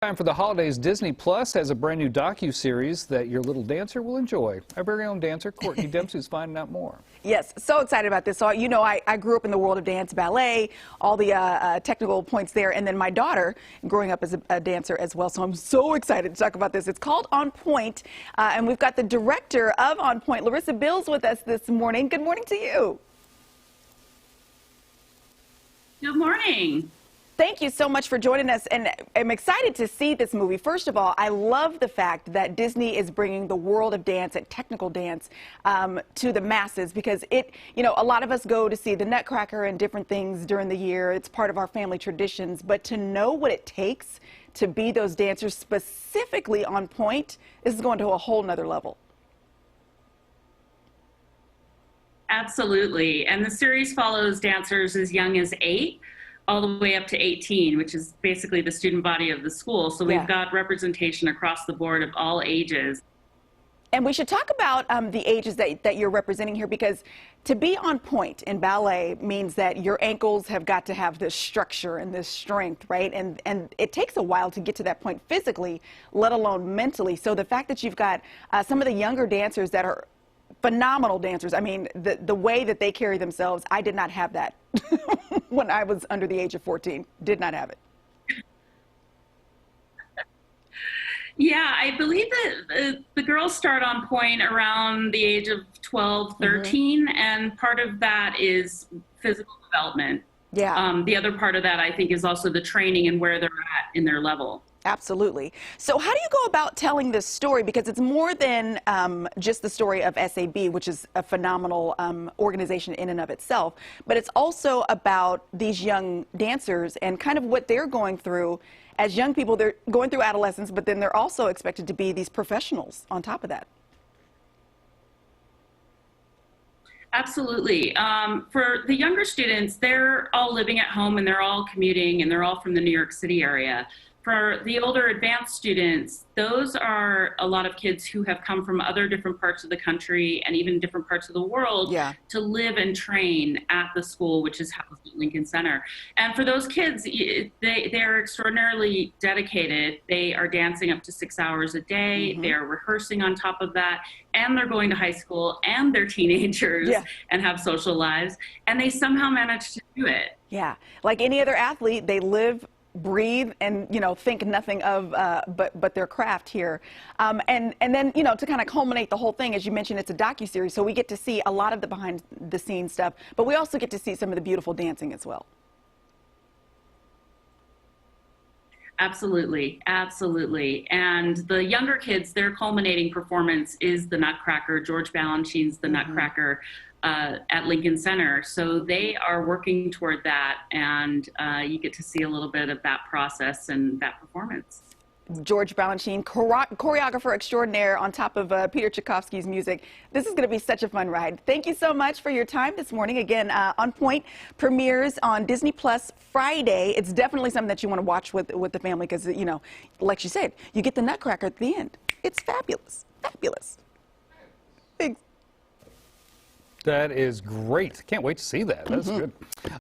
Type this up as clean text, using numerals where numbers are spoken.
Time for the holidays. Disney Plus has a brand new docu-series that your little dancer will enjoy. Our very own dancer, Courtney Dempsey, is finding out more. Yes, so excited about this. So, you know, I grew up in the world of dance, ballet, all the technical points there, and then my daughter growing up as a dancer as well. So I'm so excited to talk about this. It's called On Pointe, and we've got the director of On Pointe, Larissa Bills, with us this morning. Good morning to you. Good morning. Thank you so much for joining us, and I'm excited to see this movie. First of all, I love the fact that Disney is bringing the world of dance and technical dance to the masses, because you know, a lot of us go to see the Nutcracker and different things during the year. It's part of our family traditions, but to know what it takes to be those dancers specifically on Pointe, this is going to a whole nother level. Absolutely, and the series follows dancers as young as 8. All the way up to 18, which is basically the student body of the school. So we've got representation across the board of all ages. And we should talk about the ages that you're representing here, because to be on point in ballet means that your ankles have got to have this structure and this strength, right? And it takes a while to get to that point physically, let alone mentally. So the fact that you've got some of the younger dancers that are phenomenal dancers. I mean, the way that they carry themselves, I did not have that when I was under the age of 14. Did not have it. Yeah, I believe that the girls start on Pointe around the age of 12, 13, and part of that is physical development. Yeah. The other part of that, I think, is also the training and where they're at in their level. Absolutely. So how do you go about telling this story? Because it's more than just the story of SAB, which is a phenomenal organization in and of itself, but it's also about these young dancers and kind of what they're going through as young people. They're going through adolescence, but then they're also expected to be these professionals on top of that. Absolutely. For the younger students, they're all living at home and they're all commuting and they're all from the New York City area. For the older advanced students, those are a lot of kids who have come from other different parts of the country and even different parts of the world to live and train at the school, which is housed at Lincoln Center. And for those kids, they're extraordinarily dedicated. They are dancing up to 6 hours a day. They're rehearsing on top of that. And they're going to high school and they're teenagers and have social lives. And they somehow manage to do it. Yeah. Like any other athlete, they live, breathe, and think nothing of but their craft here, and then to kind of culminate the whole thing, as you mentioned, it's a docu-series, so we get to see a lot of the behind the scenes stuff, but we also get to see some of the beautiful dancing as well. Absolutely, absolutely. And the younger kids, their culminating performance is the Nutcracker, George Balanchine's The Nutcracker, at Lincoln Center. So they are working toward that, and you get to see a little bit of that process and that performance. George Balanchine, choreographer extraordinaire, on top of Peter Tchaikovsky's music. This is going to be such a fun ride. Thank you so much for your time this morning. Again, On Pointe premieres on Disney Plus Friday. It's definitely something that you want to watch with the family, because, like you said, you get the Nutcracker at the end. It's fabulous. Fabulous. Thanks. That is great. Can't wait to see that. That's good.